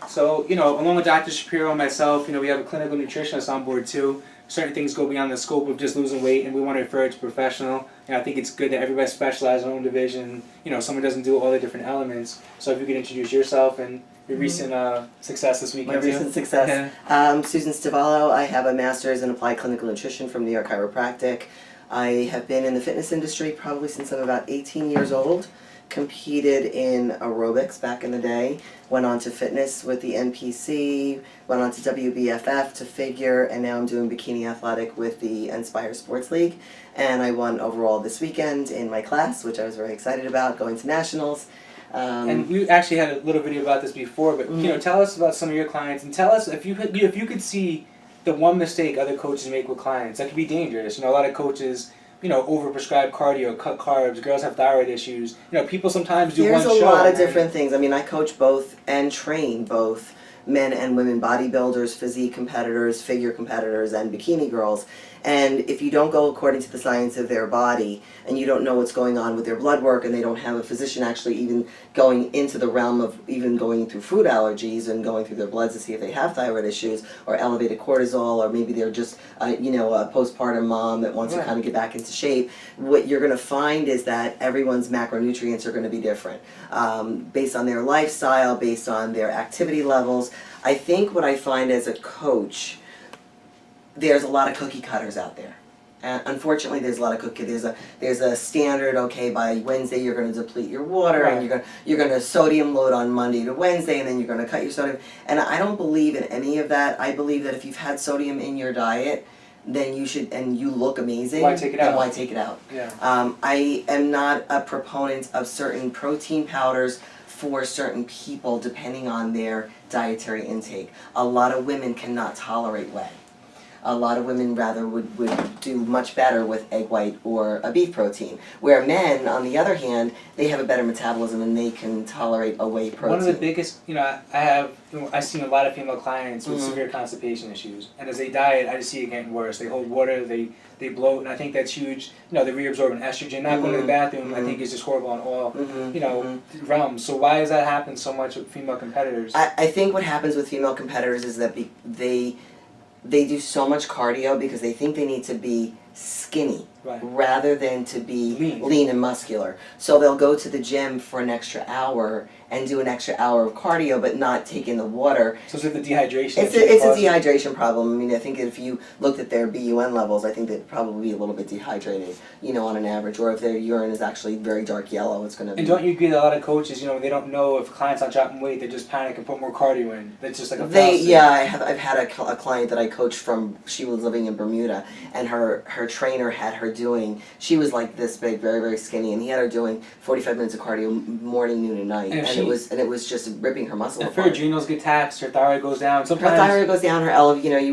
So, along with Dr. Shapiro and myself, we have a clinical nutritionist on board too. Certain things go beyond the scope of just losing weight, and we want to refer it to professional. And I think it's good that everybody specializes in their own division. Someone doesn't do all the different elements. So if you could introduce yourself and your recent success this weekend. My recent success. Susan Stavallo. I have a master's in applied clinical nutrition from New York Chiropractic. I have been in the fitness industry probably since I'm about 18 years old. Competed in aerobics back in the day, went on to fitness with the NPC, went on to WBFF to figure, and now I'm doing bikini athletic with the Inspire Sports League. And I won overall this weekend in my class, which I was very excited about, going to nationals. And we actually had a little video about this before, but tell us about some of your clients, and tell us if you could see the one mistake other coaches make with clients that could be dangerous. A lot of coaches overprescribe cardio, cut carbs, girls have thyroid issues. People sometimes do one show. There's a lot of different things. I mean, I coach both and train both men and women bodybuilders, physique competitors, figure competitors, and bikini girls. And if you don't go according to the science of their body, and you don't know what's going on with their blood work, and they don't have a physician actually even going into the realm of even going through food allergies and going through their bloods to see if they have thyroid issues or elevated cortisol, or maybe they're just a postpartum mom that wants to kind of get back into shape, what you're going to find is that everyone's macronutrients are going to be different based on their lifestyle, based on their activity levels. I think what I find as a coach, there's a lot of cookie cutters out there. And unfortunately, there's a lot of cookie. There's a standard. Okay, by Wednesday you're going to deplete your water, and you're going to sodium load on Monday to Wednesday, and then you're going to cut your sodium. And I don't believe in any of that. I believe that if you've had sodium in your diet, then you should, and you look amazing. Why take it out? Then why take it out? Yeah. I am not a proponent of certain protein powders for certain people depending on their dietary intake. A lot of women cannot tolerate whey. A lot of women rather would do much better with egg white or a beef protein. Where men, on the other hand, they have a better metabolism and they can tolerate a whey protein. One of the biggest, I've seen a lot of female clients with severe constipation issues, and as they diet, I just see it getting worse. They hold water, they bloat, and I think that's huge. They're reabsorbing estrogen. Not going to the bathroom, I think, is just horrible on all realms. So why does that happen so much with female competitors? I think what happens with female competitors is that they do so much cardio because they think they need to be skinny rather than to be lean and muscular. So they'll go to the gym for an extra hour and do an extra hour of cardio but not take in the water. So is it the dehydration? It's a dehydration problem. I mean, I think if you looked at their BUN levels, I think they'd probably be a little bit dehydrated, on an average. Or if their urine is actually very dark yellow, it's going to be... And don't you agree that a lot of coaches, they don't know if clients aren't dropping weight, they just panic and put more cardio in. That's just like a fallacy. Yeah, I've had a client that I coached from, she was living in Bermuda, and her trainer had her doing, she was like this big, very, very skinny, and he had her doing 45 minutes of cardio morning, noon, and night. And it was just ripping her muscle apart. If her adrenals get taxed, her thyroid goes down. Sometimes her thyroid goes down.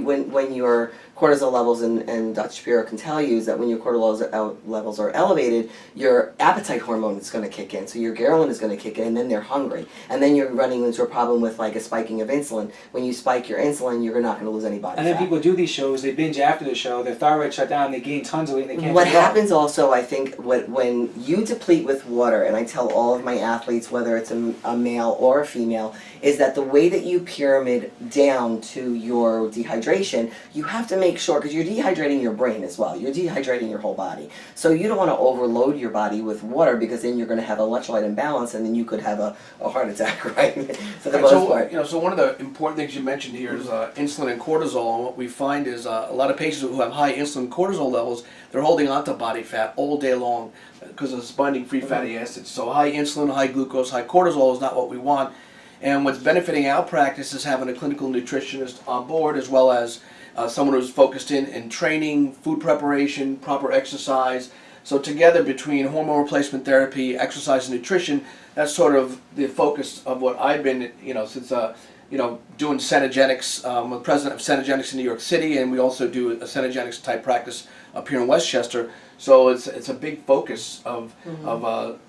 When your cortisol levels, and Dr. Shapiro can tell you, is that when your cortisol levels are elevated, your appetite hormone is going to kick in. So your ghrelin is going to kick in, and then they're hungry. And then you're running into a problem with like a spiking of insulin. When you spike your insulin, you're not going to lose any body fat. And then people do these shows, they binge after the show, their thyroid shut down, they gain tons of weight, and they can't What happens also, I think, when you deplete with water, and I tell all of my athletes, whether it's a male or a female, is that the way that you pyramid down to your dehydration, you have to make sure, because you're dehydrating your brain as well, you're dehydrating your whole body. So you don't want to overload your body with water, because then you're going to have electrolyte imbalance, and then you could have a heart attack, right? For the most part. So one of the important things you mentioned here is insulin and cortisol, and what we find is a lot of patients who have high insulin and cortisol levels, they're holding on to body fat all day long because of this binding free fatty acids. So high insulin, high glucose, high cortisol is not what we want. And what's benefiting our practice is having a clinical nutritionist on board, as well as someone who's focused in training, food preparation, proper exercise. So together, between hormone replacement therapy, exercise, and nutrition, that's sort of the focus of what I've been, since doing Senegenics. I'm the president of Senegenics in New York City, and we also do a Senegenics type practice up here in Westchester. So it's a big focus of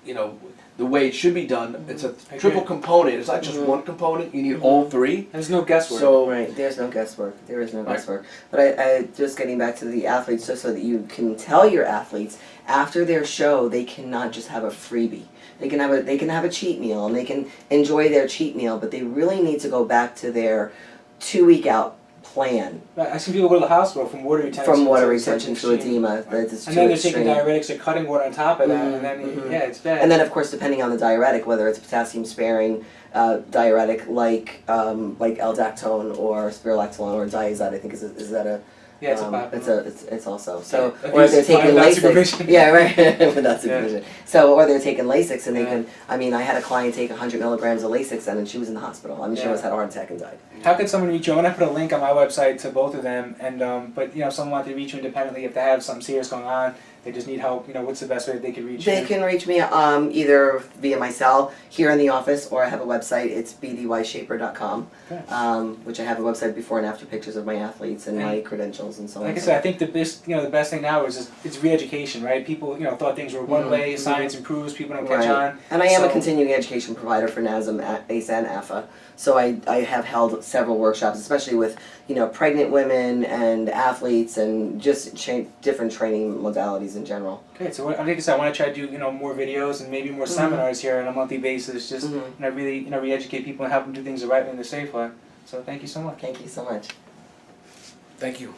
you know, the way it should be done. It's a triple component. It's not just one component. You need all three. There's no guesswork. So Right, there's no guesswork. There is no Right. guesswork. But I just getting back to the athletes, just so that you can tell your athletes after their show, they cannot just have a freebie. They can have a cheat meal and they can enjoy their cheat meal, but they really need to go back to their 2-week out plan. I've seen people go to the hospital from water retention. From water to such retention to extreme- edema. That's And too then they're taking extreme. diuretics, they're cutting water on top of that, and then yeah, it's bad. And then, of course, depending on the diuretic, whether it's potassium sparing diuretic like L-dactone or spirulactone or diazide, I think is that a yeah, it's a bop. it's also so, Yeah, or if they're abuse taking without Lasix, supervision. yeah, right, without Yeah. supervision. So, or they're taking Lasix, and they Yeah. can. I mean, I had a client take 100 milligrams of Lasix, and she was in the hospital. I mean, she Yeah. almost had a heart attack and died. How could someone reach you? I'm gonna put a link on my website to both of them, and but you know, if someone wanted to reach you independently, if they have something serious going on, they just need help. You know, what's the best way that they could reach They you? can reach me either via my cell here in the office, or I have a website. It's bdyshaper.com, Okay. which I have a website before and after pictures of my athletes and my credentials and so on. Like I said, I think the best thing now is just, it's re-education, right? People, you know, thought things were one way. Science improves, people don't catch Right. on. And I am a So- continuing education provider for NASM, ACE, and AFA. So I have held several workshops, especially with, you know, pregnant women and athletes and just different training modalities in general. Okay, so like I said, I want to try to do more videos and maybe more seminars here on a monthly basis. Just really re-educate people and help them do things the right way and the safe way. So thank you so much. Thank you so much. thank you.